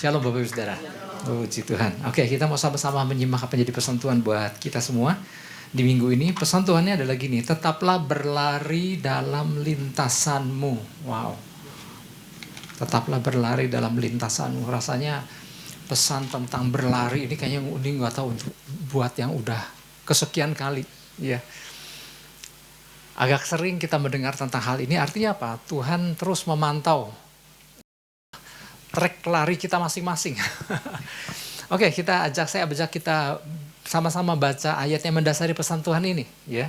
Shalom Bapak Ibu Saudara. Puji Tuhan. Oke, kita mau sama-sama menyimak apa yang jadi pesan Tuhan buat kita semua di minggu ini. Pesan Tuhannya adalah gini, tetaplah berlari dalam lintasanmu. Wow. Tetaplah berlari dalam lintasanmu. Rasanya pesan tentang berlari ini kayaknya unik, nggak tahu untuk buat yang udah kesekian kali. Ya. Agak sering kita mendengar tentang hal ini. Artinya apa? Tuhan terus memantau trek lari kita masing-masing. Oke, saya ajak kita sama-sama baca ayat yang mendasari pesan Tuhan ini, ya.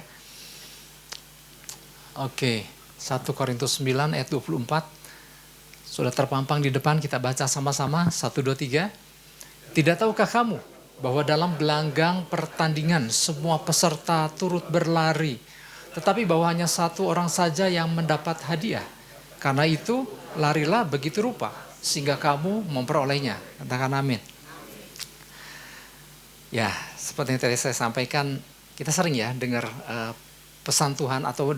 Oke, 1 Korintus 9 ayat 24. Sudah terpampang di depan, kita baca sama-sama. 1, 2, 3. Tidak tahukah kamu bahwa dalam gelanggang pertandingan semua peserta turut berlari, tetapi bahwa hanya satu orang saja yang mendapat hadiah. Karena itu, larilah begitu rupa, sehingga kamu memperolehnya. Katakan amin. Ya, seperti yang tadi saya sampaikan, kita sering ya dengar pesan Tuhan atau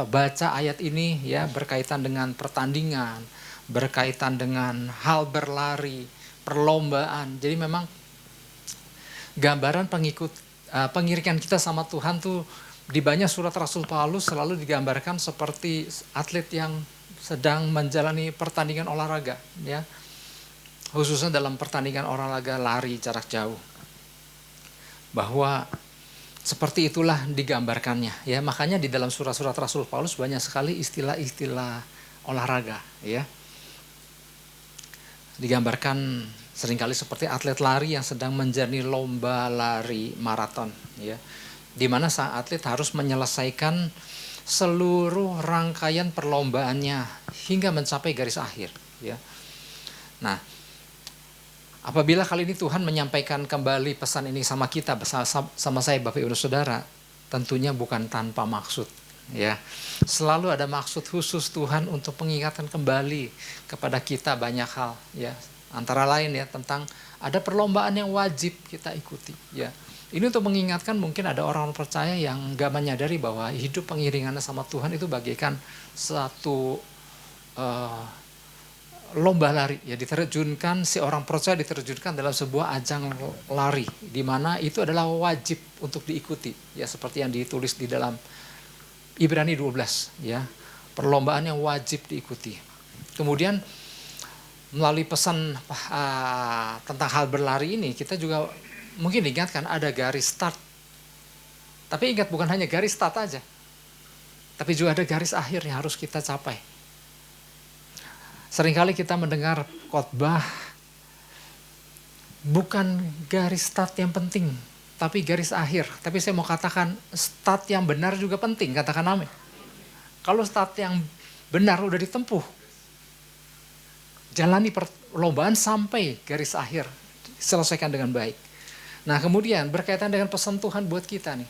baca ayat ini ya berkaitan dengan pertandingan, berkaitan dengan hal berlari, perlombaan. Jadi memang gambaran pengiringan kita sama Tuhan tuh di banyak surat Rasul Paulus selalu digambarkan seperti atlet yang sedang menjalani pertandingan olahraga, ya, khususnya dalam pertandingan olahraga lari jarak jauh, bahwa seperti itulah digambarkannya, ya. Makanya di dalam surat-surat Rasul Paulus banyak sekali istilah-istilah olahraga, ya, digambarkan seringkali seperti atlet lari yang sedang menjalani lomba lari maraton, ya, di mana sang atlet harus menyelesaikan seluruh rangkaian perlombaannya hingga mencapai garis akhir, ya. Nah, apabila kali ini Tuhan menyampaikan kembali pesan ini sama kita, sama saya Bapak Ibu Saudara, tentunya bukan tanpa maksud, ya. Selalu ada maksud khusus Tuhan untuk mengingatkan kembali kepada kita banyak hal, ya. Antara lain ya tentang ada perlombaan yang wajib kita ikuti, ya. Ini untuk mengingatkan mungkin ada orang percaya yang gak menyadari bahwa hidup pengiringannya sama Tuhan itu bagaikan satu lomba lari. Ya, diterjunkan, si orang percaya diterjunkan dalam sebuah ajang lari, di mana itu adalah wajib untuk diikuti. Ya, seperti yang ditulis di dalam Ibrani 12. Ya, perlombaan yang wajib diikuti. Kemudian melalui pesan tentang hal berlari ini, kita juga mungkin diingatkan ada garis start. Tapi ingat, bukan hanya garis start aja, tapi juga ada garis akhir yang harus kita capai. Seringkali kita mendengar khotbah, bukan garis start yang penting, tapi garis akhir. Tapi saya mau katakan start yang benar juga penting, katakan amin. Kalau start yang benar udah ditempuh, jalani perlombaan sampai garis akhir, selesaikan dengan baik. Nah, kemudian berkaitan dengan pesan Tuhan buat kita nih.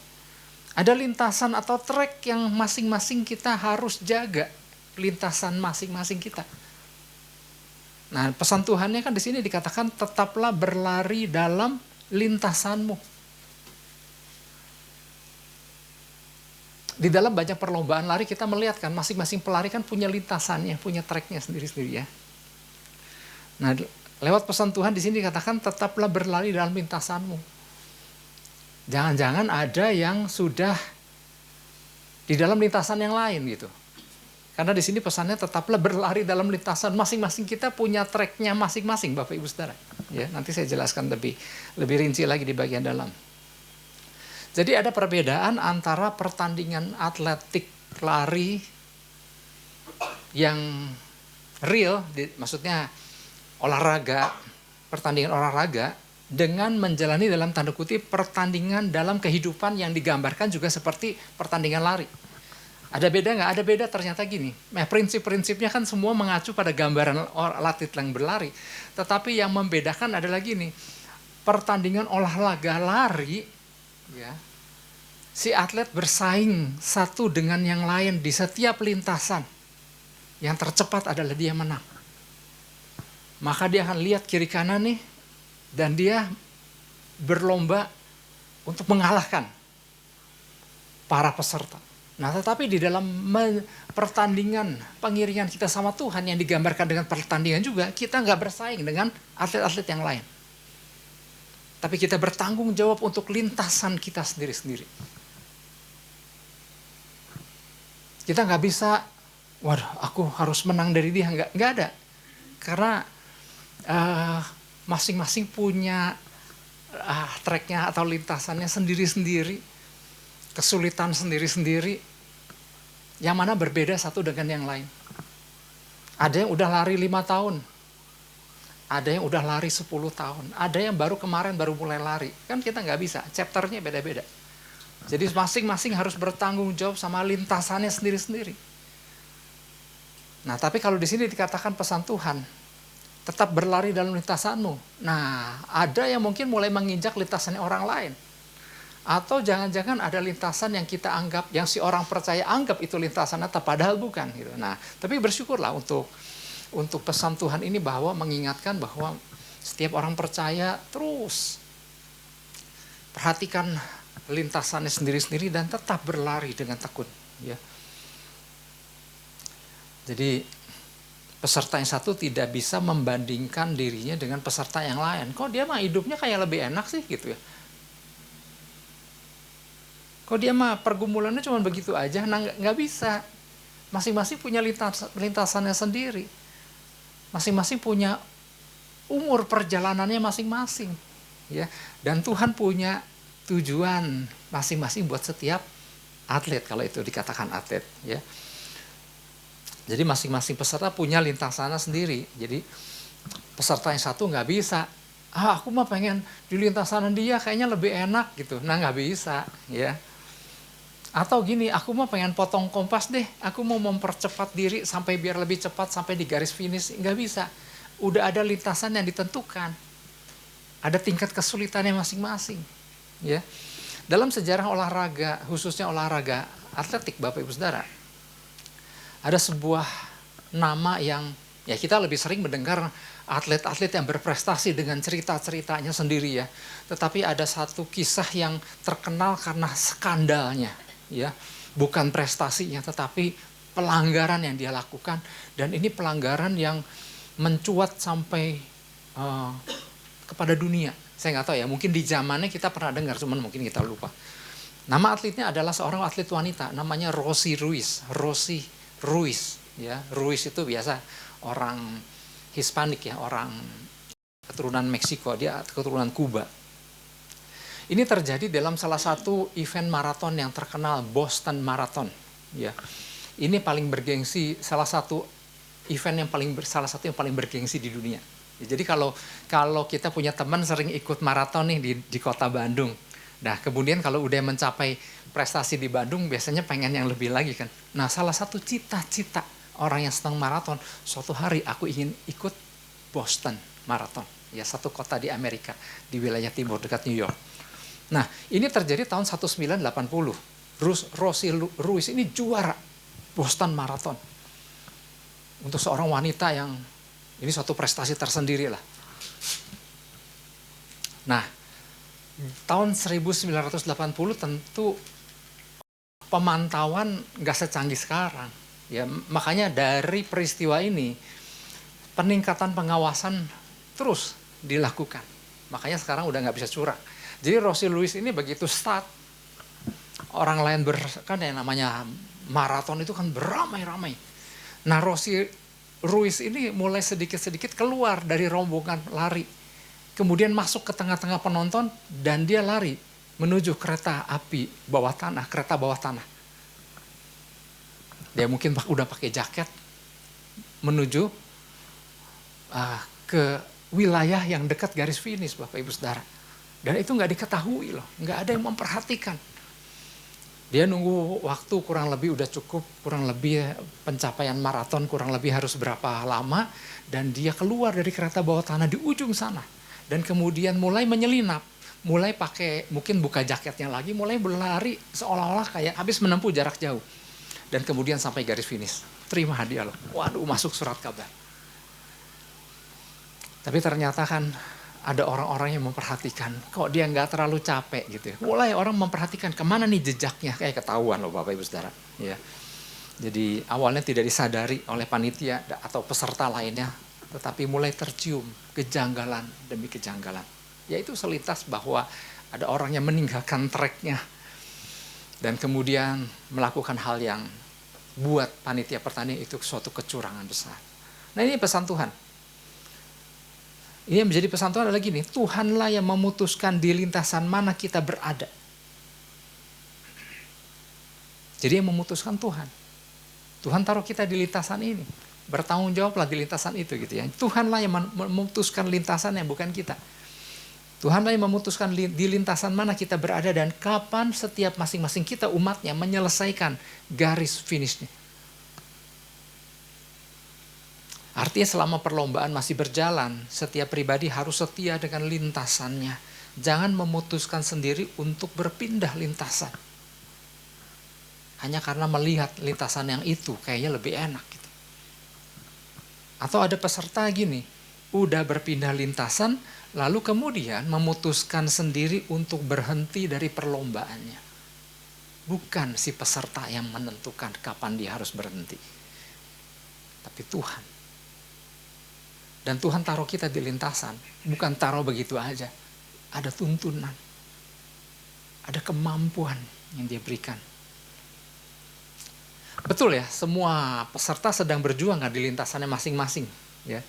Ada lintasan atau trek yang masing-masing kita harus jaga, lintasan masing-masing kita. Nah, pesan Tuhannya kan di sini dikatakan tetaplah berlari dalam lintasanmu. Di dalam banyak perlombaan lari kita melihat kan masing-masing pelari kan punya lintasannya, punya treknya sendiri-sendiri, ya. Nah, lewat pesan Tuhan di sini dikatakan tetaplah berlari dalam lintasanmu. Jangan-jangan ada yang sudah di dalam lintasan yang lain gitu. Karena di sini pesannya tetaplah berlari dalam lintasan, masing-masing kita punya treknya masing-masing, Bapak Ibu Saudara. Ya, nanti saya jelaskan lebih rinci lagi di bagian dalam. Jadi ada perbedaan antara pertandingan atletik lari yang real, maksudnya olahraga, pertandingan olahraga, dengan menjalani dalam tanda kutip pertandingan dalam kehidupan yang digambarkan juga seperti pertandingan lari. Ada beda nggak? Ada beda, ternyata gini. Nah, prinsip-prinsipnya kan semua mengacu pada gambaran atlet yang berlari. Tetapi yang membedakan adalah gini, pertandingan olahraga lari, ya, si atlet bersaing satu dengan yang lain di setiap lintasan. Yang tercepat adalah dia menang. Maka dia akan lihat kiri kanan nih, dan dia berlomba untuk mengalahkan para peserta. Nah, tetapi di dalam pertandingan pengiringan kita sama Tuhan yang digambarkan dengan pertandingan juga, kita nggak bersaing dengan atlet-atlet yang lain. Tapi kita bertanggung jawab untuk lintasan kita sendiri-sendiri. Kita nggak bisa, waduh, aku harus menang dari dia, nggak ada. Karena masing-masing punya treknya atau lintasannya sendiri-sendiri, kesulitan sendiri-sendiri, yang mana berbeda satu dengan yang lain. Ada yang udah lari 5 tahun, ada yang udah lari 10 tahun, ada yang baru kemarin baru mulai lari. Kan kita nggak bisa, chapternya beda-beda. Jadi masing-masing harus bertanggung jawab sama lintasannya sendiri-sendiri. Nah, tapi kalau di sini dikatakan pesan Tuhan, tetap berlari dalam lintasanmu. Nah, ada yang mungkin mulai menginjak lintasannya orang lain. Atau jangan-jangan ada lintasan yang kita anggap, yang si orang percaya anggap itu lintasan Natal, padahal bukan. Gitu. Nah, tapi bersyukurlah untuk pesan Tuhan ini bahwa mengingatkan bahwa setiap orang percaya terus perhatikan lintasannya sendiri-sendiri dan tetap berlari dengan tekun. Ya. Jadi peserta yang satu tidak bisa membandingkan dirinya dengan peserta yang lain. Kok dia mah hidupnya kayak lebih enak sih gitu ya. Kok dia mah pergumulannya cuma begitu aja, nah nggak bisa. Masing-masing punya lintasannya sendiri. Masing-masing punya umur perjalanannya masing-masing. Ya. Dan Tuhan punya tujuan masing-masing buat setiap atlet, kalau itu dikatakan atlet. Ya. Jadi masing-masing peserta punya lintasannya sendiri. Jadi peserta yang satu nggak bisa, aku mah pengen di lintasan dia kayaknya lebih enak gitu. Nah nggak bisa. Ya. Atau gini, aku mau pengen potong kompas deh, aku mau mempercepat diri sampai biar lebih cepat sampai di garis finish, nggak bisa. Udah ada lintasan yang ditentukan, ada tingkat kesulitannya masing-masing. Ya, dalam sejarah olahraga, khususnya olahraga atletik, Bapak Ibu Saudara, ada sebuah nama yang ya kita lebih sering mendengar atlet-atlet yang berprestasi dengan cerita-ceritanya sendiri ya. Tetapi ada satu kisah yang terkenal karena skandalnya. Ya, bukan prestasinya tetapi pelanggaran yang dia lakukan, dan ini pelanggaran yang mencuat sampai kepada dunia. Saya nggak tahu ya, mungkin di zamannya kita pernah dengar, cuman mungkin kita lupa. Nama atletnya adalah seorang atlet wanita, namanya Rosie Ruiz. Ya, Ruiz itu biasa orang Hispanik ya, orang keturunan Meksiko, dia keturunan Kuba. Ini terjadi dalam salah satu event maraton yang terkenal, Boston Marathon. Ya, ini paling bergengsi, salah satu event yang salah satu yang paling bergengsi di dunia. Ya, jadi kalau kita punya teman sering ikut maraton nih di kota Bandung. Nah, kemudian kalau udah mencapai prestasi di Bandung, biasanya pengen yang lebih lagi kan. Nah, salah satu cita-cita orang yang senang maraton, suatu hari aku ingin ikut Boston Marathon. Ya, satu kota di Amerika, di wilayah timur dekat New York. Nah, ini terjadi tahun 1980. Rosie Ruiz ini juara Boston Marathon. Untuk seorang wanita yang ini suatu prestasi tersendiri lah. Nah, tahun 1980 tentu pemantauan nggak secanggih sekarang. Ya, makanya dari peristiwa ini peningkatan pengawasan terus dilakukan. Makanya sekarang udah nggak bisa curang. Jadi Rosie Ruiz ini begitu start, orang lain kan yang namanya maraton itu kan beramai-ramai. Nah, Rosie Ruiz ini mulai sedikit-sedikit keluar dari rombongan lari. Kemudian masuk ke tengah-tengah penonton dan dia lari menuju kereta api bawah tanah, kereta bawah tanah. Dia mungkin udah pakai jaket menuju ke wilayah yang dekat garis finish, Bapak Ibu Saudara. Dan itu nggak diketahui loh, nggak ada yang memperhatikan. Dia nunggu waktu kurang lebih udah cukup, kurang lebih pencapaian maraton kurang lebih harus berapa lama, dan dia keluar dari kereta bawah tanah di ujung sana. Dan kemudian mulai menyelinap, mulai pakai, mungkin buka jaketnya lagi, mulai berlari seolah-olah kayak habis menempuh jarak jauh. Dan kemudian sampai garis finish, terima hadiah loh, waduh masuk surat kabar. Tapi ternyata kan ada orang-orang yang memperhatikan, kok dia nggak terlalu capek gitu ya. Mulai orang memperhatikan kemana nih jejaknya, kayak ketahuan loh Bapak Ibu Saudara. Ya. Jadi awalnya tidak disadari oleh panitia atau peserta lainnya, tetapi mulai tercium kejanggalan demi kejanggalan. Yaitu selintas bahwa ada orang yang meninggalkan treknya dan kemudian melakukan hal yang buat panitia pertanian itu suatu kecurangan besar. Nah ini pesan Tuhan. Ini yang menjadi pesan Tuhan adalah gini, Tuhanlah yang memutuskan di lintasan mana kita berada. Jadi yang memutuskan Tuhan. Tuhan taruh kita di lintasan ini. Bertanggung jawablah di lintasan itu gitu ya. Tuhanlah yang memutuskan lintasan yang bukan kita. Tuhanlah yang memutuskan di lintasan mana kita berada dan kapan setiap masing-masing kita umatnya menyelesaikan garis finishnya. Artinya selama perlombaan masih berjalan, setiap pribadi harus setia dengan lintasannya. Jangan memutuskan sendiri untuk berpindah lintasan. Hanya karena melihat lintasan yang itu kayaknya lebih enak. Gitu. Atau ada peserta gini, udah berpindah lintasan, lalu kemudian memutuskan sendiri untuk berhenti dari perlombaannya. Bukan si peserta yang menentukan kapan dia harus berhenti. Tapi Tuhan. Dan Tuhan taruh kita di lintasan, bukan taruh begitu aja. Ada tuntunan, ada kemampuan yang dia berikan. Betul ya, semua peserta sedang berjuang kan di lintasannya masing-masing. Ya.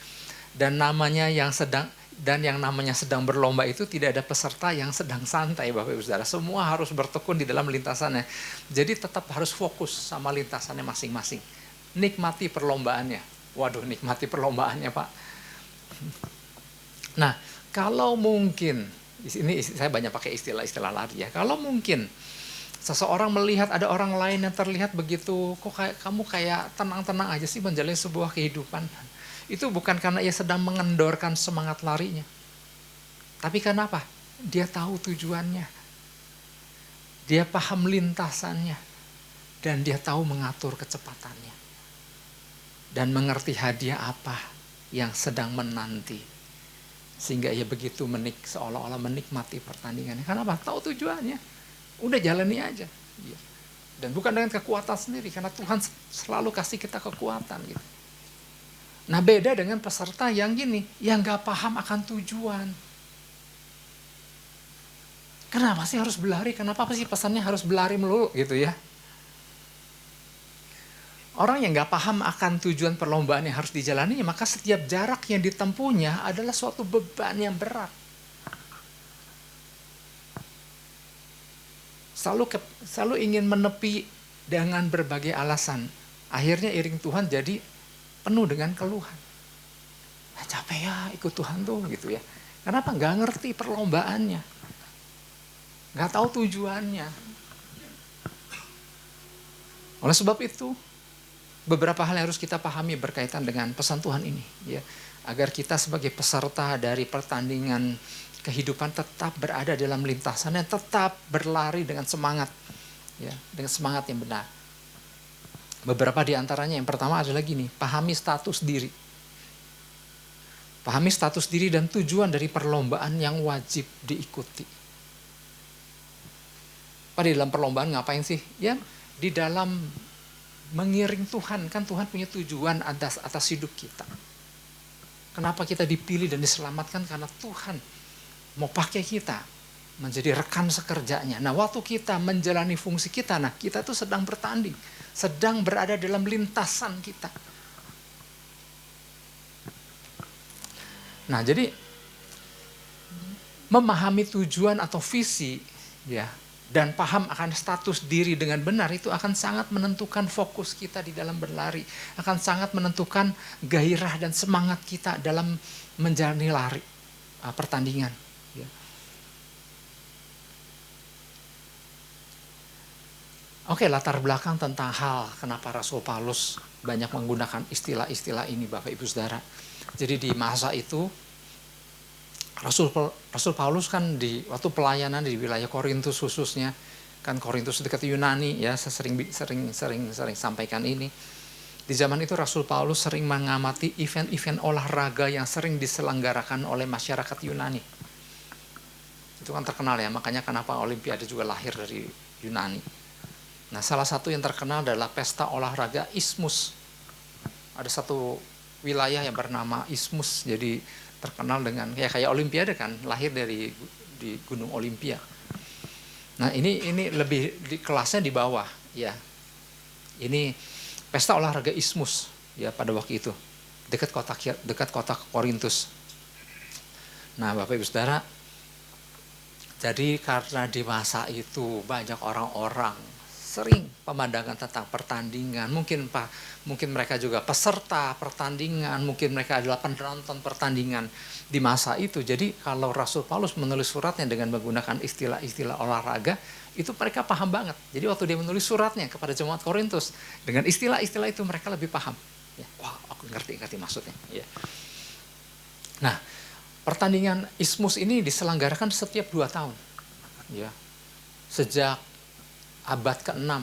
Dan yang namanya sedang berlomba itu tidak ada peserta yang sedang santai Bapak Ibu Saudara. Semua harus bertekun di dalam lintasannya. Jadi tetap harus fokus sama lintasannya masing-masing. Nikmati perlombaannya. Waduh, nikmati perlombaannya Pak. Nah, kalau mungkin, ini saya banyak pakai istilah-istilah lari ya. Kalau mungkin seseorang melihat ada orang lain yang terlihat begitu, kok kamu kayak tenang-tenang aja sih menjalani sebuah kehidupan. Itu bukan karena ia sedang mengendorkan semangat larinya. Tapi karena apa? Dia tahu tujuannya. Dia paham lintasannya. Dan dia tahu mengatur kecepatannya. Dan mengerti hadiah apa yang sedang menanti. Sehingga ia begitu seolah-olah menikmati pertandingannya. Karena apa? Tahu tujuannya. Udah jalani aja. Dan bukan dengan kekuatan sendiri. Karena Tuhan selalu kasih kita kekuatan. Gitu. Nah beda dengan peserta yang gini. Yang gak paham akan tujuan. Kenapa sih harus berlari? Kenapa sih pesannya harus berlari melulu gitu ya? Orang yang gak paham akan tujuan perlombaan yang harus dijalani, maka setiap jarak yang ditempuhnya adalah suatu beban yang berat. Selalu ingin menepi dengan berbagai alasan. Akhirnya iring Tuhan jadi penuh dengan keluhan. Nah, capek ya ikut Tuhan tuh gitu ya. Kenapa? Gak ngerti perlombaannya. Gak tahu tujuannya. Oleh sebab itu, beberapa hal yang harus kita pahami berkaitan dengan pesan Tuhan ini. Ya, agar kita sebagai peserta dari pertandingan kehidupan tetap berada dalam lintasannya, tetap berlari dengan semangat. Ya, dengan semangat yang benar. Beberapa di antaranya, yang pertama adalah gini, pahami status diri. Pahami status diri dan tujuan dari perlombaan yang wajib diikuti. Pada dalam perlombaan ngapain sih? Ya, di dalam mengiring Tuhan, kan Tuhan punya tujuan atas hidup kita. Kenapa kita dipilih dan diselamatkan? Karena Tuhan mau pakai kita menjadi rekan sekerjanya. Nah waktu kita menjalani fungsi kita, nah kita tuh sedang bertanding, sedang berada dalam lintasan kita. Nah jadi memahami tujuan atau visi ya, dan paham akan status diri dengan benar itu akan sangat menentukan fokus kita di dalam berlari. Akan sangat menentukan gairah dan semangat kita dalam menjalani lari, pertandingan. Ya. Oke, latar belakang tentang hal kenapa Rasul Paulus banyak menggunakan istilah-istilah ini Bapak Ibu Saudara. Jadi di masa itu Rasul Paulus kan waktu pelayanan di wilayah Korintus khususnya, kan Korintus dekat Yunani ya, saya sering sampaikan ini. Di zaman itu Rasul Paulus sering mengamati event-event olahraga yang sering diselenggarakan oleh masyarakat Yunani. Itu kan terkenal ya, makanya kenapa Olimpiade juga lahir dari Yunani. Nah, salah satu yang terkenal adalah pesta olahraga Isthmus. Ada satu wilayah yang bernama Isthmus, jadi terkenal dengan ya kayak Olimpiade kan, lahir dari di Gunung Olimpia. Nah, ini lebih di kelasnya di bawah ya. Ini pesta olahraga Isthmus ya pada waktu itu dekat kota Korintus. Nah, Bapak Ibu Saudara, jadi karena di masa itu banyak orang-orang sering pemandangan tentang pertandingan, mungkin mereka juga peserta pertandingan, mungkin mereka adalah penonton pertandingan di masa itu. Jadi kalau Rasul Paulus menulis suratnya dengan menggunakan istilah-istilah olahraga, itu mereka paham banget. Jadi waktu dia menulis suratnya kepada jemaat Korintus dengan istilah-istilah itu mereka lebih paham. Ya, wah, aku ngerti maksudnya. Ya. Nah, pertandingan Isthmus ini diselenggarakan setiap 2 tahun. Ya. Sejak abad ke-6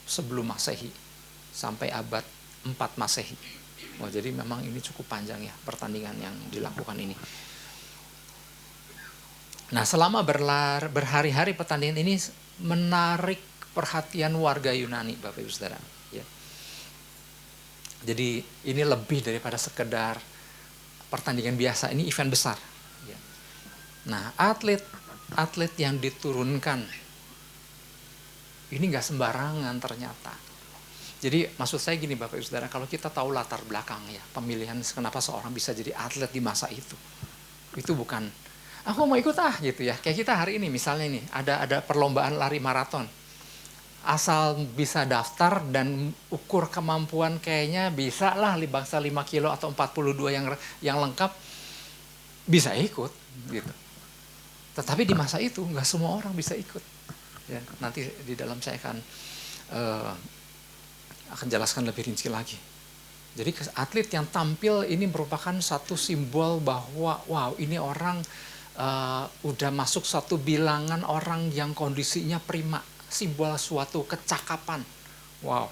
sebelum Masehi sampai abad 4 Masehi. Oh, jadi memang ini cukup panjang ya pertandingan yang dilakukan ini. Nah, selama berhari-hari pertandingan ini menarik perhatian warga Yunani, Bapak Ibu Saudara. Ya. Jadi ini lebih daripada sekedar pertandingan biasa, ini event besar. Ya. Nah, atlet yang diturunkan ini nggak sembarangan ternyata. Jadi maksud saya gini Bapak Ibu Saudara, kalau kita tahu latar belakang ya pemilihan kenapa seorang bisa jadi atlet di masa itu bukan aku mau ikut gitu ya. Kayak kita hari ini misalnya nih ada perlombaan lari maraton, asal bisa daftar dan ukur kemampuan kayaknya bisa lah bangsa 5 kilo atau 42 yang lengkap bisa ikut gitu. Tetapi di masa itu nggak semua orang bisa ikut. Ya, nanti di dalam saya akan jelaskan lebih rinci lagi. Jadi atlet yang tampil ini merupakan satu simbol bahwa wow ini orang udah masuk satu bilangan orang yang kondisinya prima, simbol suatu kecakapan. Wow.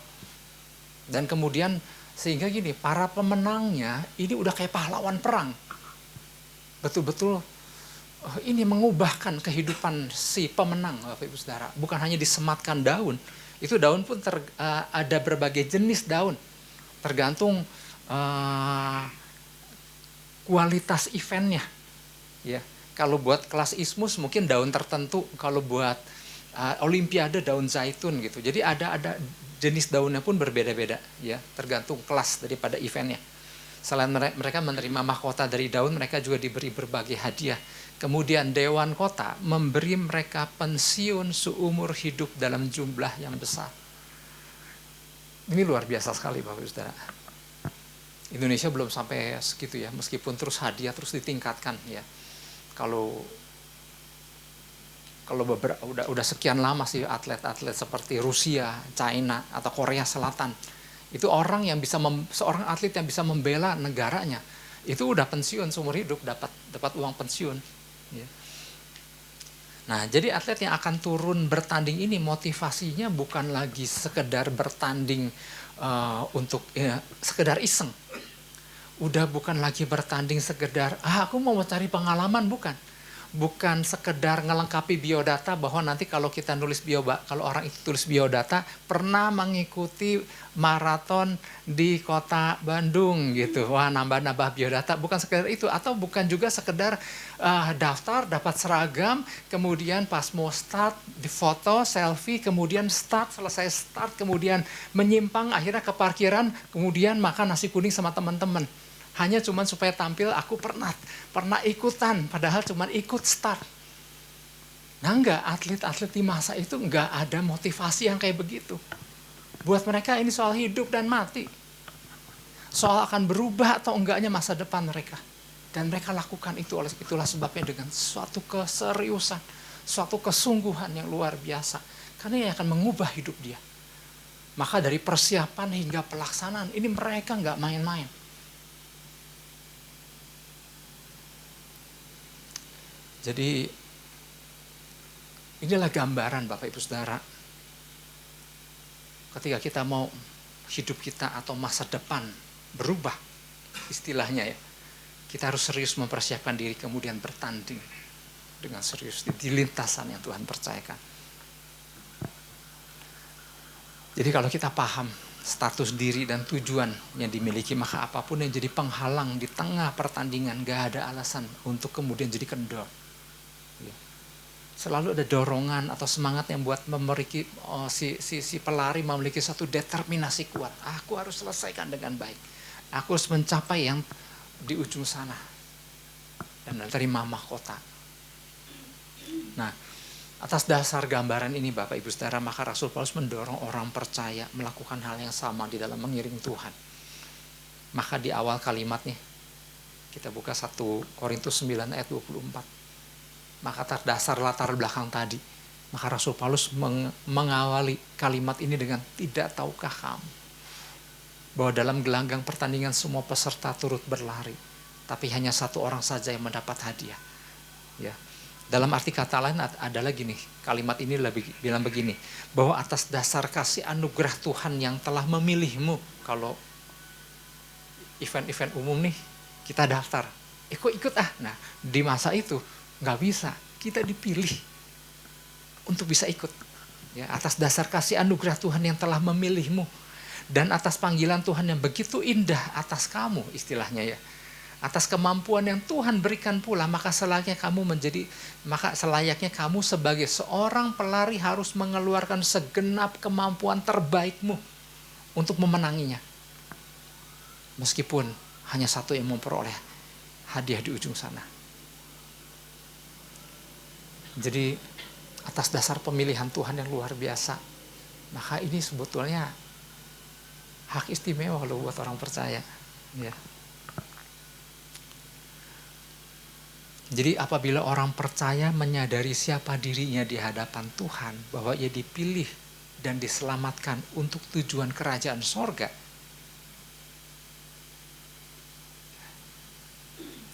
Dan kemudian sehingga gini para pemenangnya ini udah kayak pahlawan perang. Betul-betul ini mengubahkan kehidupan si pemenang, Bapak Ibu Saudara. Bukan hanya disematkan daun, itu daun pun ada berbagai jenis daun, tergantung kualitas eventnya. Ya, kalau buat kelas Isthmus mungkin daun tertentu, kalau buat Olimpiade daun zaitun gitu. Jadi ada jenis daunnya pun berbeda-beda, ya, tergantung kelas daripada eventnya. Selain mereka menerima mahkota dari daun, mereka juga diberi berbagai hadiah. Kemudian Dewan Kota memberi mereka pensiun seumur hidup dalam jumlah yang besar. Ini luar biasa sekali Bapak Ibu Saudara. Indonesia belum sampai segitu ya, meskipun terus hadiah terus ditingkatkan ya. Kalau udah sekian lama sih atlet-atlet seperti Rusia, China atau Korea Selatan, itu seorang atlet yang bisa membela negaranya itu udah pensiun seumur hidup, dapat uang pensiun. Ya. Nah, jadi atlet yang akan turun bertanding ini motivasinya bukan lagi sekedar bertanding untuk sekedar iseng. Udah bukan lagi bertanding sekedar aku mau cari pengalaman, bukan sekedar ngelengkapi biodata bahwa nanti kalau kita kalau orang itu tulis biodata pernah mengikuti maraton di kota Bandung gitu, wah nambah biodata, bukan sekedar itu, atau bukan juga sekedar daftar dapat seragam kemudian pas mau start difoto selfie kemudian selesai start kemudian menyimpang akhirnya ke parkiran kemudian makan nasi kuning sama teman-teman. Hanya cuman supaya tampil aku pernah ikutan, padahal cuman ikut start. Nah enggak, atlet-atlet di masa itu enggak ada motivasi yang kayak begitu. Buat mereka ini soal hidup dan mati. Soal akan berubah atau enggaknya masa depan mereka. Dan mereka lakukan itulah sebabnya dengan suatu keseriusan, suatu kesungguhan yang luar biasa. Karena ini akan mengubah hidup dia. Maka dari persiapan hingga pelaksanaan, ini mereka enggak main-main. Jadi inilah gambaran Bapak Ibu Saudara ketika kita mau hidup kita atau masa depan berubah, istilahnya ya, kita harus serius mempersiapkan diri kemudian bertanding dengan serius di lintasan yang Tuhan percayakan. Jadi kalau kita paham status diri dan tujuan yang dimiliki, maka apapun yang jadi penghalang di tengah pertandingan gak ada alasan untuk kemudian jadi kendor. Selalu ada dorongan atau semangat yang buat memiliki si pelari memiliki satu determinasi kuat. Aku harus selesaikan dengan baik. Aku harus mencapai yang di ujung sana dan menerima mahkota. Nah, atas dasar gambaran ini Bapak Ibu Saudara, maka Rasul Paulus mendorong orang percaya melakukan hal yang sama di dalam mengiring Tuhan. Maka di awal kalimat nih, kita buka 1 Korintus 9 ayat 24. Maka terdasar latar belakang tadi, maka Rasul Paulus mengawali kalimat ini dengan, tidak tahukah kamu bahwa dalam gelanggang pertandingan semua peserta turut berlari, tapi hanya satu orang saja yang mendapat hadiah. Ya. Dalam arti kata lain adalah gini, kalimat ini bilang begini, bahwa atas dasar kasih anugerah Tuhan yang telah memilihmu, kalau event-event umum nih kita daftar, ikut ah. Nah, di masa itu nggak bisa, kita dipilih untuk bisa ikut. Ya, atas dasar kasih anugerah Tuhan yang telah memilihmu dan atas panggilan Tuhan yang begitu indah atas kamu, istilahnya ya. Atas kemampuan yang Tuhan berikan pula, maka selayaknya kamu sebagai seorang pelari harus mengeluarkan segenap kemampuan terbaikmu untuk memenanginya. Meskipun hanya satu yang memperoleh hadiah di ujung sana. Jadi atas dasar pemilihan Tuhan yang luar biasa, maka ini sebetulnya hak istimewa loh buat orang percaya. Ya. Jadi apabila orang percaya menyadari siapa dirinya di hadapan Tuhan, bahwa ia dipilih dan diselamatkan untuk tujuan kerajaan sorga.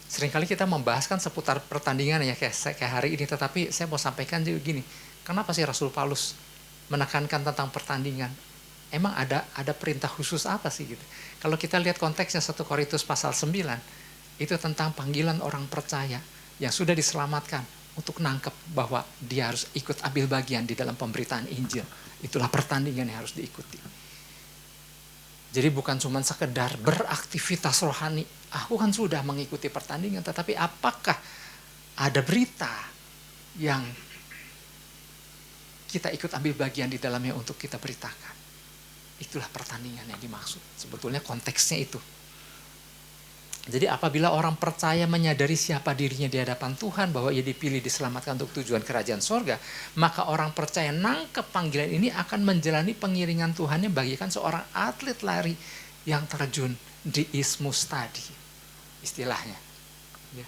Seringkali kita membahaskan seputar pertandingan ya kayak hari ini, tetapi saya mau sampaikan juga gini, kenapa sih Rasul Paulus menekankan tentang pertandingan? Emang ada perintah khusus apa sih gitu? Kalau kita lihat konteksnya 1 Korintus pasal 9, itu tentang panggilan orang percaya yang sudah diselamatkan untuk nangkep bahwa dia harus ikut ambil bagian di dalam pemberitaan Injil. Itulah pertandingan yang harus diikuti. Jadi bukan cuma sekedar beraktivitas rohani, aku kan sudah mengikuti pertandingan, tetapi apakah ada berita yang kita ikut ambil bagian di dalamnya untuk kita beritakan? Itulah pertandingan yang dimaksud. Sebetulnya konteksnya itu. Jadi apabila orang percaya menyadari siapa dirinya di hadapan Tuhan, bahwa ia dipilih diselamatkan untuk tujuan kerajaan sorga, maka orang percaya nangkep panggilan ini akan menjalani pengiringan Tuhan yang bagikan seorang atlet lari yang terjun di ismus tadi, istilahnya. Ya.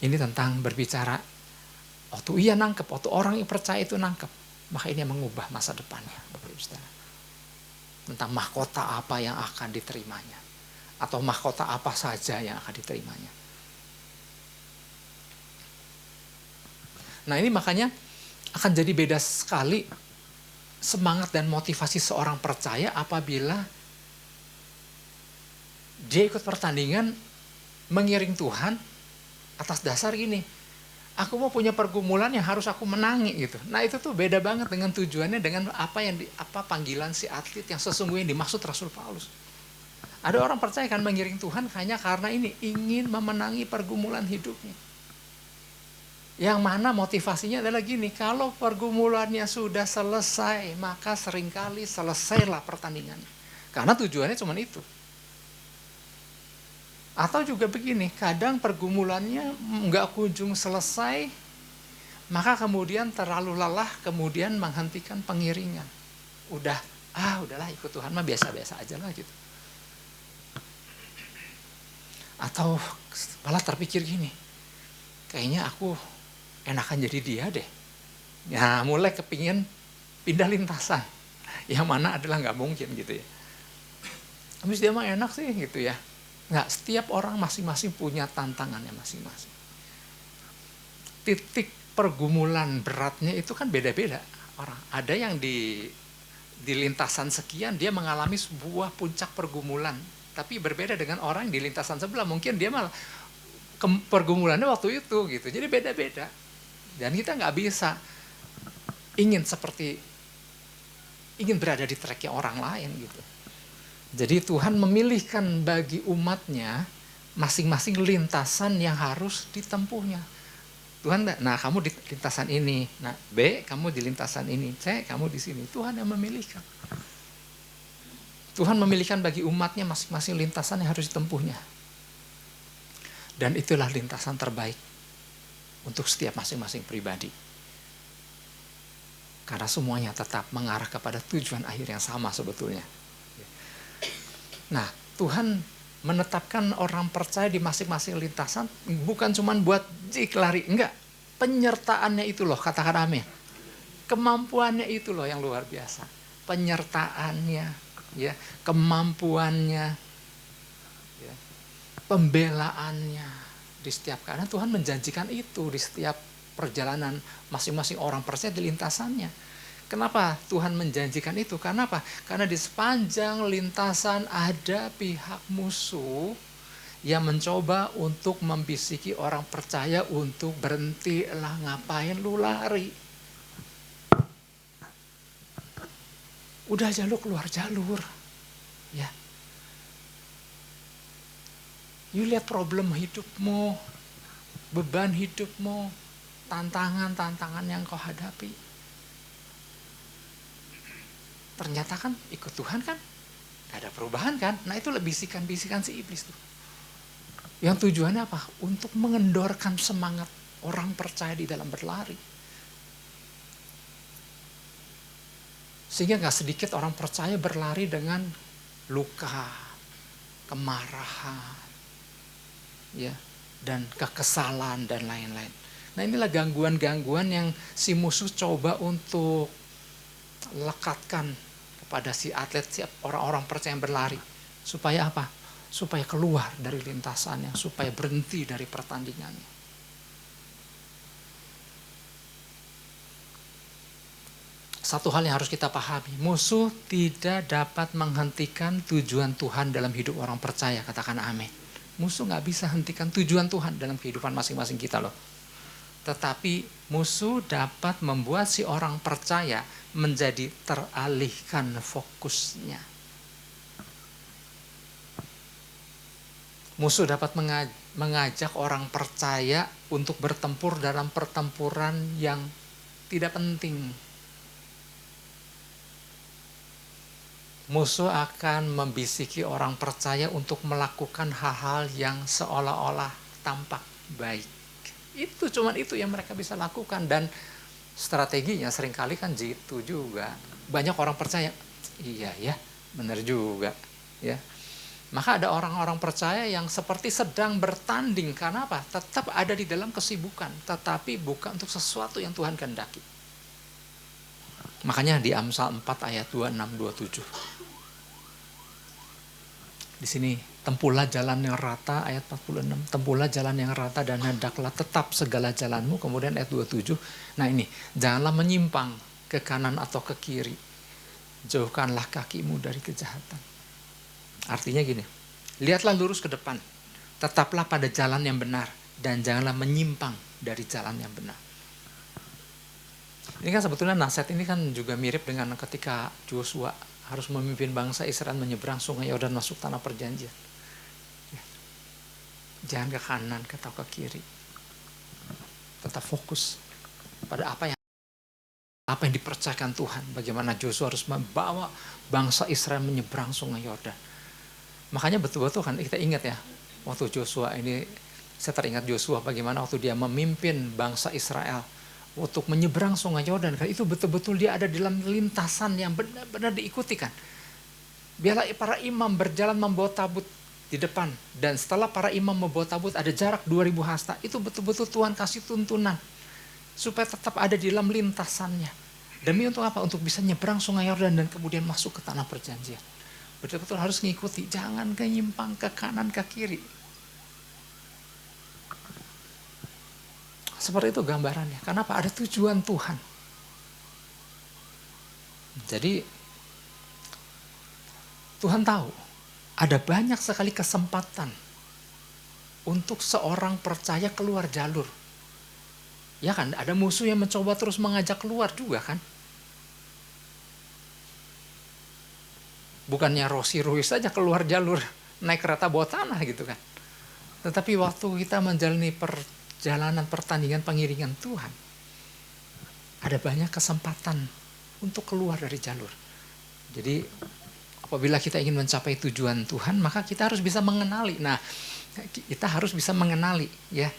Ini tentang berbicara, waktu ia nangkep, waktu orang yang percaya itu nangkep, maka ini mengubah masa depannya, Bapak Ibu Saudara. Tentang mahkota apa yang akan diterimanya. Atau mahkota apa saja yang akan diterimanya. Nah ini makanya akan jadi beda sekali semangat dan motivasi seorang percaya apabila dia ikut pertandingan mengiring Tuhan atas dasar gini, aku mau punya pergumulan yang harus aku menangi gitu. Nah itu tuh beda banget dengan tujuannya, dengan apa panggilan si atlet yang sesungguhnya dimaksud Rasul Paulus. Ada orang percaya kan mengiring Tuhan hanya karena ini, ingin memenangi pergumulan hidupnya. Yang mana motivasinya adalah gini, kalau pergumulannya sudah selesai, maka seringkali selesailah pertandingannya. Karena tujuannya cuma itu. Atau juga begini, kadang pergumulannya nggak kunjung selesai, maka kemudian terlalu lelah, kemudian menghentikan pengiringan. Udahlah ikut Tuhan mah biasa-biasa aja lah gitu. Atau malah terpikir gini, kayaknya aku enakan jadi dia deh. Ya mulai kepingin pindah lintasan, yang mana adalah nggak mungkin gitu ya. Habis dia mah enak sih gitu ya. Nggak, setiap orang masing-masing punya tantangannya masing-masing. Titik pergumulan beratnya itu kan beda-beda orang. Ada yang di di lintasan sekian dia mengalami sebuah puncak pergumulan. Tapi berbeda dengan orang di lintasan sebelah, mungkin dia malah pergumulannya waktu itu gitu. Jadi beda-beda. Dan kita nggak bisa ingin berada di treknya orang lain gitu. Jadi Tuhan memilihkan bagi umatnya masing-masing lintasan yang harus ditempuhnya. Tuhan, nah kamu di lintasan ini, nah B kamu di lintasan ini, C kamu di sini. Tuhan yang memilihkan. Tuhan memilihkan bagi umatnya masing-masing lintasan yang harus ditempuhnya. Dan itulah lintasan terbaik untuk setiap masing-masing pribadi. Karena semuanya tetap mengarah kepada tujuan akhir yang sama sebetulnya. Nah, Tuhan menetapkan orang percaya di masing-masing lintasan bukan cuma buat lari, enggak. Penyertaannya itu loh, katakan amin. Kemampuannya itu loh yang luar biasa. Penyertaannya, ya, kemampuannya, ya, pembelaannya di setiap keadaan. Tuhan menjanjikan itu di setiap perjalanan masing-masing orang percaya di lintasannya. Kenapa Tuhan menjanjikan itu? Karena apa? Karena di sepanjang lintasan ada pihak musuh yang mencoba untuk membisiki orang percaya untuk berhenti lah, ngapain lu lari. Udah aja lu keluar jalur. Ya. You lihat problem hidupmu, beban hidupmu, tantangan-tantangan yang kau hadapi. Ternyata kan ikut Tuhan kan gak ada perubahan kan. Nah itu bisikan-bisikan si iblis tuh. Yang tujuannya apa? Untuk mengendorkan semangat orang percaya di dalam berlari. Sehingga gak sedikit orang percaya berlari dengan luka, kemarahan, ya, dan kekesalan dan lain-lain. Nah inilah gangguan-gangguan yang si musuh coba untuk lekatkan kepada si atlet, si orang-orang percaya yang berlari. Supaya apa? Supaya keluar dari lintasannya, supaya berhenti dari pertandingannya. Satu hal yang harus kita pahami, musuh tidak dapat menghentikan tujuan Tuhan dalam hidup orang percaya, katakan amin. Musuh gak bisa hentikan tujuan Tuhan dalam kehidupan masing-masing kita loh. Tetapi musuh dapat membuat si orang percaya menjadi teralihkan fokusnya. Musuh dapat mengajak orang percaya untuk bertempur dalam pertempuran yang tidak penting. Musuh akan membisiki orang percaya untuk melakukan hal-hal yang seolah-olah tampak baik. Itu cuman itu yang mereka bisa lakukan, dan strateginya seringkali kan gitu juga. Banyak orang percaya, iya ya, benar juga, ya. Maka ada orang-orang percaya yang seperti sedang bertanding, karena apa? Tetap ada di dalam kesibukan, tetapi bukan untuk sesuatu yang Tuhan kehendaki. Makanya di Amsal 4 ayat 26-27. Di sini, tempuhlah jalan yang rata, ayat 46. Tempuhlah jalan yang rata dan hendaklah tetap segala jalanmu. Kemudian ayat 27. Nah ini, janganlah menyimpang ke kanan atau ke kiri. Jauhkanlah kakimu dari kejahatan. Artinya gini, lihatlah lurus ke depan. Tetaplah pada jalan yang benar. Dan janganlah menyimpang dari jalan yang benar. Ini kan sebetulnya nasihat ini kan juga mirip dengan ketika Joshua harus memimpin bangsa Israel menyeberang sungai Yordan masuk tanah perjanjian. Ya. Jangan ke kanan atau ke kiri. Tetap fokus pada apa yang dipercayakan Tuhan. Bagaimana Joshua harus membawa bangsa Israel menyeberang sungai Yordan. Makanya betul-betul kan kita ingat ya, waktu Joshua ini, saya teringat Joshua bagaimana waktu dia memimpin bangsa Israel untuk menyeberang sungai Yordan, kan itu betul-betul dia ada di dalam lintasan yang benar-benar diikuti kan. Biarlah para imam berjalan membawa tabut di depan, dan setelah para imam membawa tabut ada jarak 2000 hasta. Itu betul-betul Tuhan kasih tuntunan supaya tetap ada di dalam lintasannya. Demi untuk apa? Untuk bisa nyeberang sungai Yordan dan kemudian masuk ke tanah perjanjian. Betul-betul harus ngikuti, jangan menyimpang ke kanan ke kiri. Seperti itu gambarannya. Kenapa? Ada tujuan Tuhan. Jadi Tuhan tahu ada banyak sekali kesempatan untuk seorang percaya keluar jalur. Ya kan, ada musuh yang mencoba terus mengajak keluar juga kan. Bukannya Rossi Ruiz saja keluar jalur naik kereta bawah tanah gitu kan. Tetapi waktu kita menjalani perjalanan pertandingan pengiringan Tuhan, ada banyak kesempatan untuk keluar dari jalur. Jadi apabila kita ingin mencapai tujuan Tuhan, maka kita harus bisa mengenali. Nah, kita harus bisa mengenali ya,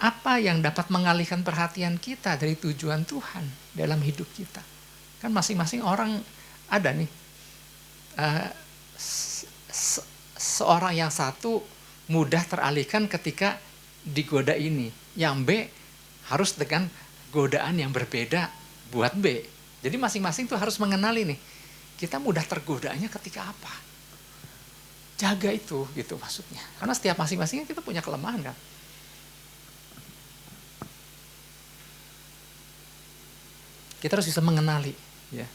apa yang dapat mengalihkan perhatian kita dari tujuan Tuhan dalam hidup kita. Kan masing-masing orang ada nih. Seorang yang satu mudah teralihkan ketika digoda ini. Yang B harus dengan godaan yang berbeda buat B. Jadi masing-masing tuh harus mengenali nih, kita mudah tergodanya ketika apa. Jaga itu gitu maksudnya. Karena setiap masing-masing kita punya kelemahan kan. Kita harus bisa mengenali ya.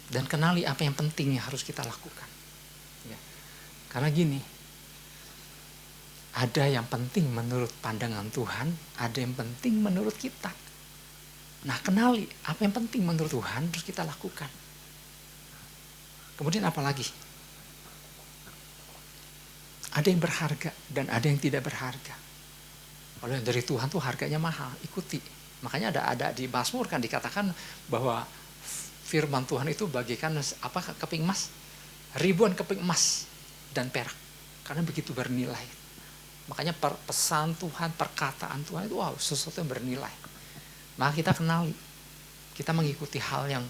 Dan kenali apa yang penting yang harus kita lakukan. Ya. Karena gini, ada yang penting menurut pandangan Tuhan, ada yang penting menurut kita. Nah, kenali apa yang penting menurut Tuhan terus kita lakukan. Kemudian apa lagi? Ada yang berharga dan ada yang tidak berharga. Kalau yang dari Tuhan tuh harganya mahal, ikuti. Makanya ada di Mazmur kan dikatakan bahwa firman Tuhan itu bagikan apa, keping emas, ribuan keping emas dan perak, karena begitu bernilai. Makanya pesan Tuhan, perkataan Tuhan itu sesuatu yang bernilai. Maka kita kenali, kita mengikuti hal yang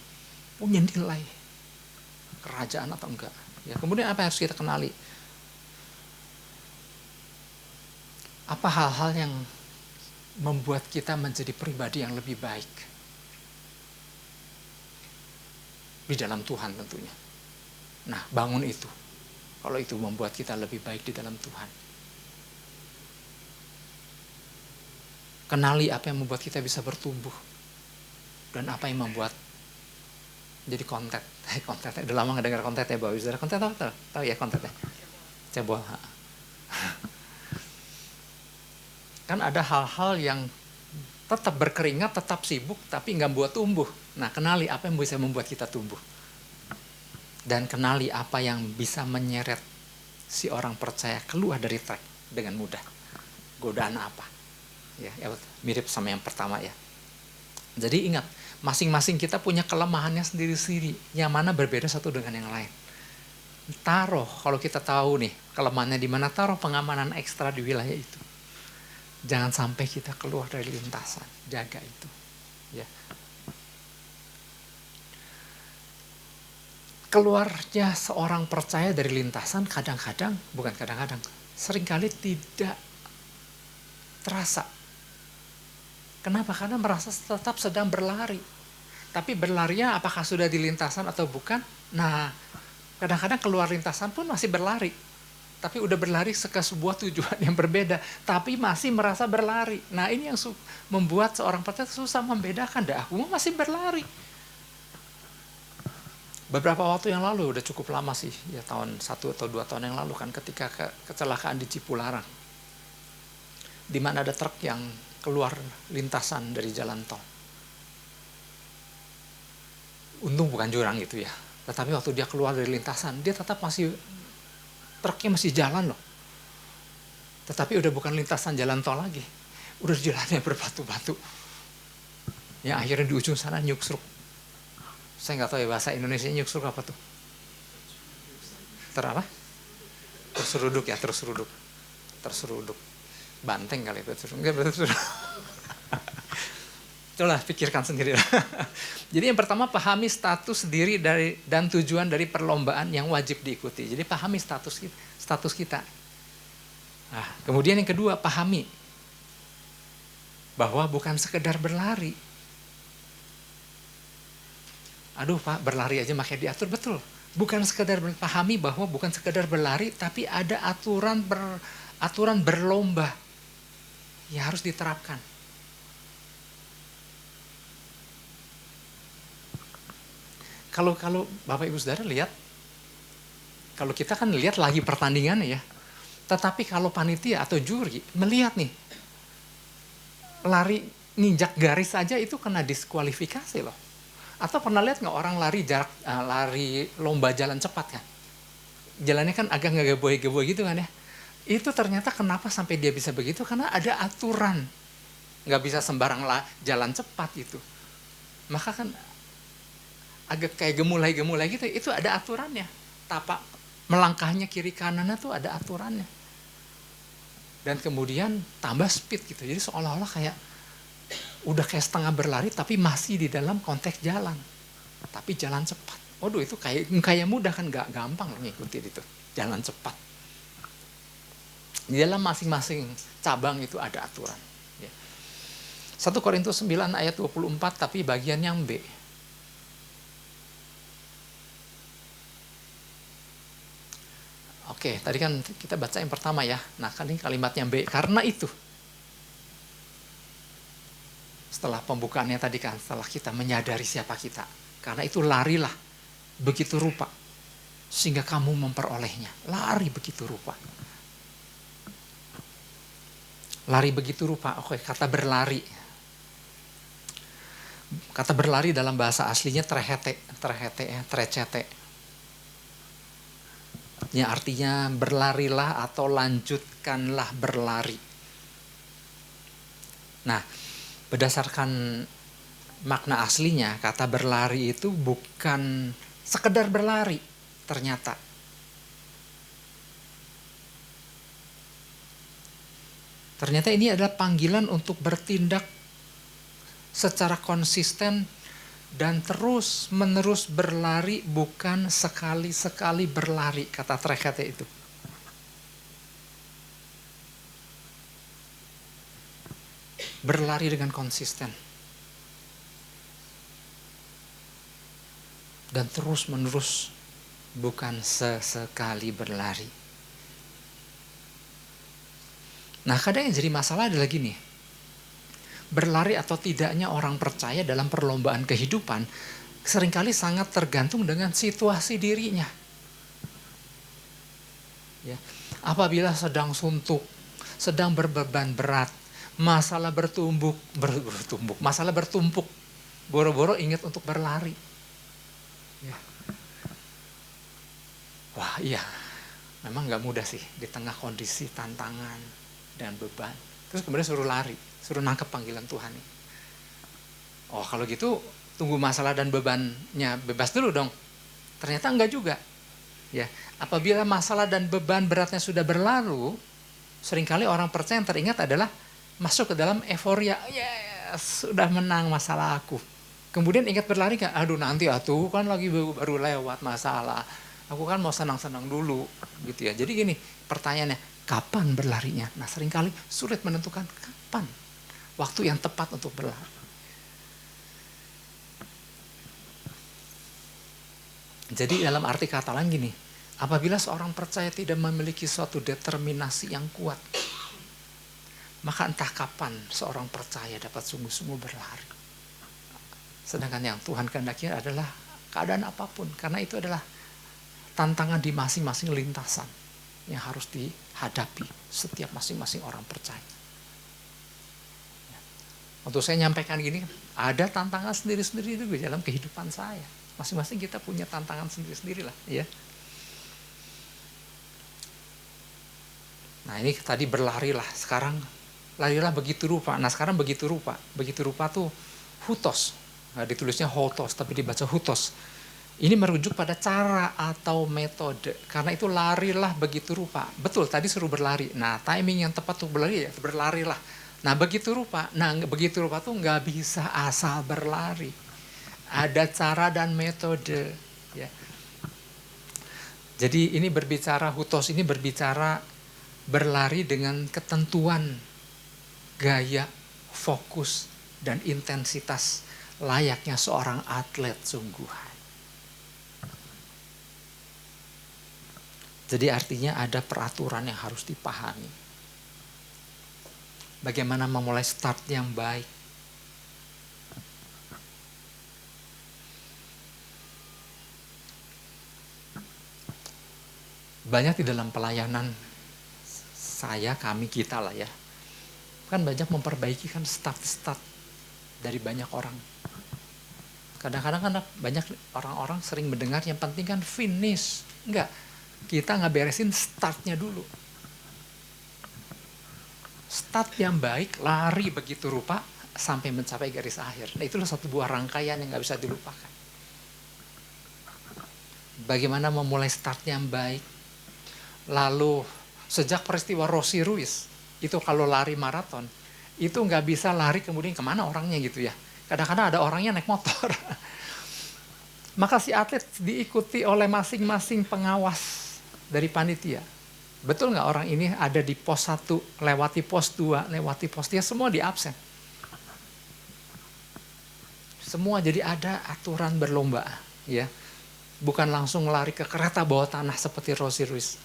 punya nilai kerajaan atau enggak. Ya, kemudian apa yang harus kita kenali? Apa hal-hal yang membuat kita menjadi pribadi yang lebih baik di dalam Tuhan tentunya. Nah, bangun itu. Kalau itu membuat kita lebih baik di dalam Tuhan. Kenali apa yang membuat kita bisa bertumbuh. Dan apa yang membuat jadi konten. Udah lama gak dengar konten ya, Bapak Ibu. Konten tahu ya kontennya? Coba. Kan ada hal-hal yang tetap berkeringat, tetap sibuk, tapi nggak buat tumbuh. Nah, kenali apa yang bisa membuat kita tumbuh. Dan kenali apa yang bisa menyeret si orang percaya keluar dari track dengan mudah. Godaan apa. Ya, mirip sama yang pertama ya. Jadi ingat, masing-masing kita punya kelemahannya sendiri-sendiri. Yang mana berbeda satu dengan yang lain. Taruh, kalau kita tahu nih, kelemahannya di mana, taruh pengamanan ekstra di wilayah itu. Jangan sampai kita keluar dari lintasan, jaga itu. Ya. Keluarnya seorang percaya dari lintasan seringkali tidak terasa. Kenapa? Karena merasa tetap sedang berlari. Tapi berlarinya apakah sudah di lintasan atau bukan? Nah, kadang-kadang keluar lintasan pun masih berlari. Tapi udah berlari ke sebuah tujuan yang berbeda, tapi masih merasa berlari. Nah, ini yang membuat seorang percaya susah membedakan, aku masih berlari. Beberapa waktu yang lalu, udah cukup lama sih, ya tahun 1 atau 2 tahun yang lalu kan, ketika kecelakaan di Cipularang, di mana ada truk yang keluar lintasan dari jalan tol. Untung bukan jurang gitu ya, tetapi waktu dia keluar dari lintasan, dia tetap truknya masih jalan loh. Tetapi udah bukan lintasan jalan tol lagi. Udah jalannya berbatu-batu. Ya akhirnya di ujung sana nyuksruk. Saya nggak tahu ya bahasa Indonesia nyuksruk apa tuh. Terseruduk ya, terseruduk. Banteng kali itu. Enggak betul. Coba pikirkan sendiri. Jadi yang pertama, pahami status diri dan tujuan dari perlombaan yang wajib diikuti. Jadi pahami status kita. Nah, kemudian yang kedua, pahami bahwa bukan sekedar berlari. Aduh Pak, berlari aja makanya diatur, betul. Bukan sekedar pahami bahwa bukan sekedar berlari, tapi ada aturan berlomba yang harus diterapkan. Kalau Bapak Ibu Saudara lihat, Kalau kita kan lihat lagi pertandingan ya. Tetapi kalau panitia atau juri melihat nih, lari nginjak garis saja itu kena diskualifikasi loh. Atau pernah lihat nggak orang lari lomba jalan cepat kan? Jalannya kan agak ngegeboy-geboy gitu kan ya. Itu ternyata kenapa sampai dia bisa begitu, karena ada aturan. Nggak bisa sembarang jalan cepat itu. Maka kan agak kayak gemulai-gemulai gitu, itu ada aturannya. Tapak melangkahnya kiri kanannya tuh ada aturannya. Dan kemudian tambah speed gitu. Jadi seolah-olah kayak udah kayak setengah berlari tapi masih di dalam konteks jalan. Tapi jalan cepat. Waduh, itu kayak mudah kan, nggak gampang ngikutin itu. Jalan cepat. Di dalam masing-masing cabang itu ada aturan. 1 Korintus 9 ayat 24 tapi bagian yang B. Oke, tadi kan kita baca yang pertama ya. Nah, kan ini kalimatnya B. Karena itu, setelah pembukaannya tadi kan, setelah kita menyadari siapa kita. Karena itu larilah begitu rupa, sehingga kamu memperolehnya. Lari begitu rupa. Lari begitu rupa, oke, kata berlari. Kata berlari dalam bahasa aslinya trecete. Ya, artinya berlarilah atau lanjutkanlah berlari. Nah, berdasarkan makna aslinya, kata berlari itu bukan sekedar berlari ternyata. Ternyata ini adalah panggilan untuk bertindak secara konsisten dan terus menerus berlari, bukan sekali-sekali berlari, kata trekete itu. Berlari dengan konsisten. Dan terus menerus, bukan sesekali berlari. Nah, kadang yang jadi masalah adalah gini. Berlari atau tidaknya orang percaya dalam perlombaan kehidupan seringkali sangat tergantung dengan situasi dirinya. Ya. Apabila sedang suntuk, sedang berbeban berat, masalah bertumpuk, boro-boro ingat untuk berlari. Ya. Wah iya, memang nggak mudah sih di tengah kondisi tantangan dan beban. Terus kemudian suruh lari, suruh nangkep panggilan Tuhan. Oh kalau gitu tunggu masalah dan bebannya bebas dulu dong. Ternyata enggak juga. Ya, apabila masalah dan beban beratnya sudah berlalu, seringkali orang percaya yang teringat adalah masuk ke dalam euforia. Yes, sudah menang masalah aku. Kemudian ingat berlari nggak? Aduh nanti atuh kan lagi baru lewat masalah. Aku kan mau senang-senang dulu gitu ya. Jadi gini pertanyaannya, kapan berlarinya? Nah seringkali sulit menentukan kapan waktu yang tepat untuk berlari. Jadi dalam arti kata lain gini, apabila seorang percaya tidak memiliki suatu determinasi yang kuat, maka entah kapan seorang percaya dapat sungguh-sungguh berlari. Sedangkan yang Tuhan kehendaki adalah keadaan apapun, karena itu adalah tantangan di masing-masing lintasan yang harus dihadapi setiap masing-masing orang percaya. Untuk saya nyampaikan gini, ada tantangan sendiri-sendiri juga dalam kehidupan saya. Masing-masing kita punya tantangan sendiri-sendiri lah, ya. Nah ini tadi berlarilah, sekarang larilah begitu rupa. Nah sekarang begitu rupa tuh hutos. Nah, ditulisnya hotos, tapi dibaca hutos. Ini merujuk pada cara atau metode. Karena itu larilah begitu rupa. Betul, tadi suruh berlari. Nah, timing yang tepat untuk berlari ya berlarilah. Nah, begitu rupa tuh nggak bisa asal berlari. Ada cara dan metode. Ya. Jadi ini berbicara, hutos ini berbicara berlari dengan ketentuan, gaya, fokus, dan intensitas layaknya seorang atlet sungguhan. Jadi artinya ada peraturan yang harus dipahami. Bagaimana memulai start yang baik. banyak di dalam pelayanan kami, kita lah ya. Kan banyak memperbaiki kan stat dari banyak orang. Kadang-kadang kan banyak orang-orang sering mendengar yang penting kan finish. Enggak, kita nggak beresin startnya dulu. Start yang baik, lari begitu rupa sampai mencapai garis akhir. Nah, itulah satu buah rangkaian yang nggak bisa dilupakan. Bagaimana memulai start yang baik. Lalu sejak peristiwa Rossi Ruiz, itu kalau lari maraton, itu nggak bisa lari kemudian kemana orangnya gitu ya. Kadang-kadang ada orangnya naik motor. Maka si atlet diikuti oleh masing-masing pengawas dari panitia. Betul nggak orang ini ada di pos 1, lewati pos 2, lewati pos 3, semua di absen. Semua jadi ada aturan berlomba, ya. Bukan langsung lari ke kereta bawah tanah seperti Rossi Ruiz.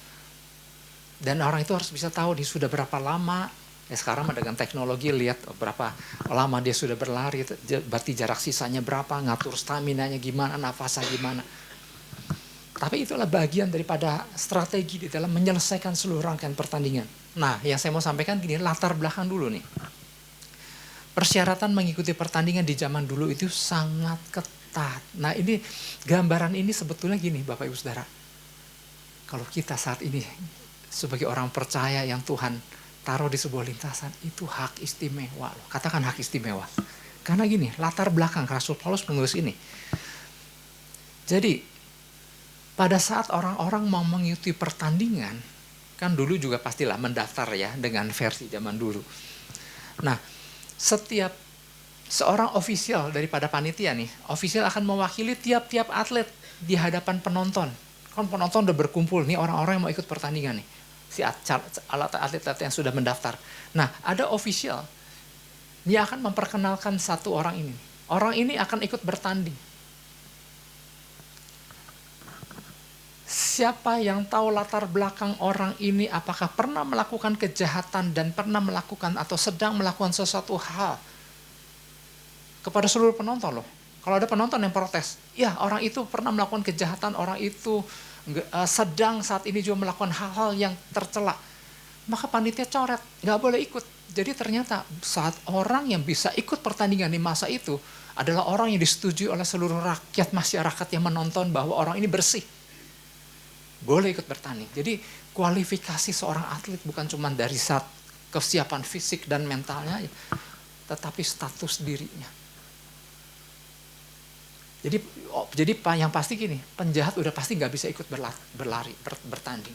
Dan orang itu harus bisa tahu dia sudah berapa lama. Ya sekarang dengan teknologi lihat berapa lama dia sudah berlari, berarti jarak sisanya berapa, ngatur staminanya gimana, nafasnya gimana. Tapi itulah bagian daripada strategi di dalam menyelesaikan seluruh rangkaian pertandingan. Nah, yang saya mau sampaikan gini, latar belakang dulu nih. Persyaratan mengikuti pertandingan di zaman dulu itu sangat ketat. Nah, ini gambaran ini sebetulnya gini, Bapak Ibu Saudara. Kalau kita saat ini sebagai orang percaya yang Tuhan taruh di sebuah lintasan, itu hak istimewa loh. Katakan hak istimewa. Karena gini, latar belakang Rasul Paulus menulis ini. Jadi, pada saat orang-orang mau mengikuti pertandingan, kan dulu juga pastilah mendaftar ya dengan versi zaman dulu. Nah, setiap seorang ofisial daripada panitia nih, ofisial akan mewakili tiap-tiap atlet di hadapan penonton. Kan penonton udah berkumpul nih orang-orang yang mau ikut pertandingan nih. Si atlet-atlet yang sudah mendaftar. Nah, ada ofisial. Dia akan memperkenalkan satu orang ini. Orang ini akan ikut bertanding. Siapa yang tahu latar belakang orang ini, apakah pernah melakukan kejahatan dan pernah melakukan atau sedang melakukan sesuatu hal kepada seluruh penonton loh. Kalau ada penonton yang protes, ya orang itu pernah melakukan kejahatan, orang itu sedang saat ini juga melakukan hal-hal yang tercela. Maka panitia coret, nggak boleh ikut. Jadi ternyata saat orang yang bisa ikut pertandingan di masa itu adalah orang yang disetujui oleh seluruh rakyat masyarakat yang menonton bahwa orang ini bersih. Boleh ikut bertanding. Jadi kualifikasi seorang atlet bukan cuma dari saat kesiapan fisik dan mentalnya, tetapi status dirinya. Jadi yang pasti gini, penjahat udah pasti nggak bisa ikut bertanding.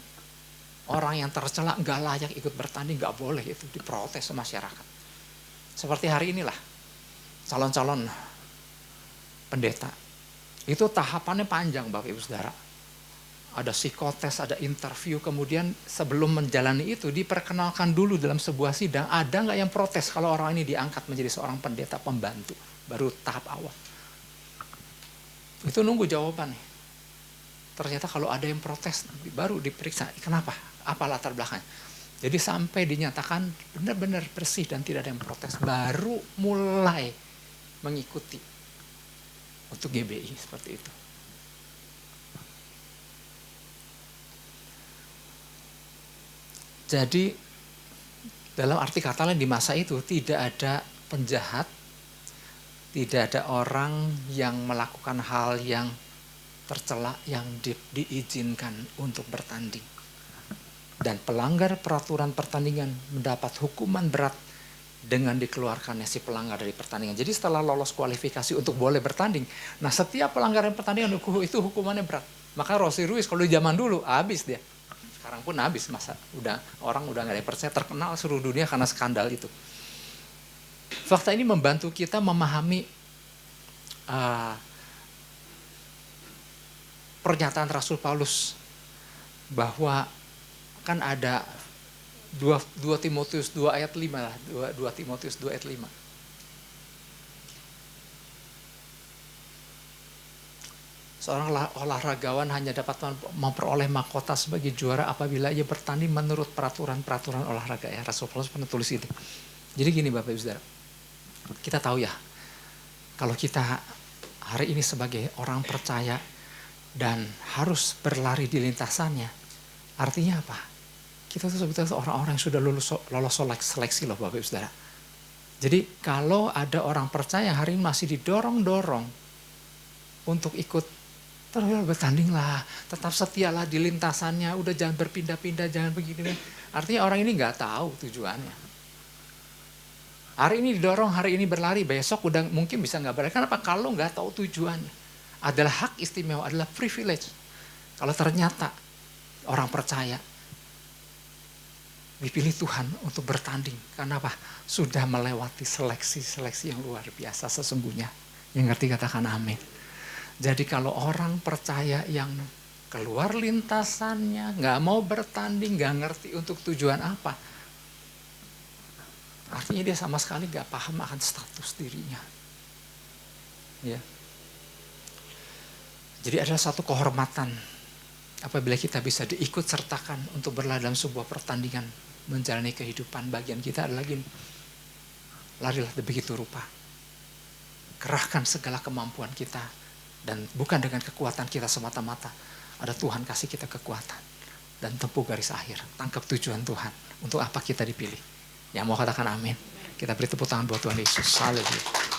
Orang yang tercela nggak layak ikut bertanding, nggak boleh, itu diprotes sama masyarakat. Seperti hari inilah calon-calon pendeta. Itu tahapannya panjang Bapak Ibu Saudara. Ada psikotes, ada interview, kemudian sebelum menjalani itu diperkenalkan dulu dalam sebuah sidang, ada nggak yang protes kalau orang ini diangkat menjadi seorang pendeta pembantu, baru tahap awal. Itu nunggu jawaban nih. Ternyata kalau ada yang protes, baru diperiksa, kenapa? Apa latar belakangnya? Jadi sampai dinyatakan benar-benar bersih dan tidak ada yang protes, baru mulai mengikuti untuk GBI seperti itu. Jadi dalam arti kata lain di masa itu tidak ada penjahat, tidak ada orang yang melakukan hal yang tercela yang diizinkan untuk bertanding. Dan pelanggar peraturan pertandingan mendapat hukuman berat dengan dikeluarkannya si pelanggar dari pertandingan. Jadi setelah lolos kualifikasi untuk boleh bertanding, nah setiap pelanggaran pertandingan itu hukumannya berat. Maka Rossi Ruiz kalau di zaman dulu habis dia. Sekarang pun habis, masa orang udah nggak ada yang percaya, terkenal seluruh dunia karena skandal itu. Fakta ini membantu kita memahami pernyataan Rasul Paulus bahwa kan ada 2 Timotius 2 ayat 5 lah, 2 Timotius 2 ayat 5. Seorang olahragawan hanya dapat memperoleh mahkota sebagai juara apabila ia bertanding menurut peraturan-peraturan olahraga ya. Rasul Paulus pernah tulis itu. Jadi gini Bapak Ibu Saudara, kita tahu ya, kalau kita hari ini sebagai orang percaya dan harus berlari di lintasannya, Artinya apa? Kita tuh sebetulnya orang-orang yang sudah lolos seleksi loh Bapak Ibu Saudara. Jadi kalau ada orang percaya hari ini masih didorong-dorong untuk ikut, terus bertanding lah, tetap setialah di lintasannya, udah jangan berpindah-pindah, jangan begini. Artinya orang ini nggak tahu tujuannya. Hari ini didorong, hari ini berlari, besok udah mungkin bisa nggak berlari. Kenapa? Kalau nggak tahu tujuannya. Adalah hak istimewa, adalah privilege. Kalau ternyata orang percaya dipilih Tuhan untuk bertanding. Karena apa? Sudah melewati seleksi-seleksi yang luar biasa sesungguhnya. Yang ngerti katakan amin. Jadi kalau orang percaya yang keluar lintasannya, nggak mau bertanding, nggak ngerti untuk tujuan apa, artinya dia sama sekali nggak paham akan status dirinya. Ya. Jadi ada satu kehormatan apabila kita bisa diikut sertakan untuk berlari dalam sebuah pertandingan menjalani kehidupan. Bagian kita adalah gini, larilah begitu rupa, kerahkan segala kemampuan kita, dan bukan dengan kekuatan kita semata-mata. Ada Tuhan kasih kita kekuatan dan tempuh garis akhir, tangkap tujuan Tuhan untuk apa kita dipilih. Yang mau katakan amin, kita beri tepuk tangan buat Tuhan Yesus. Haleluya.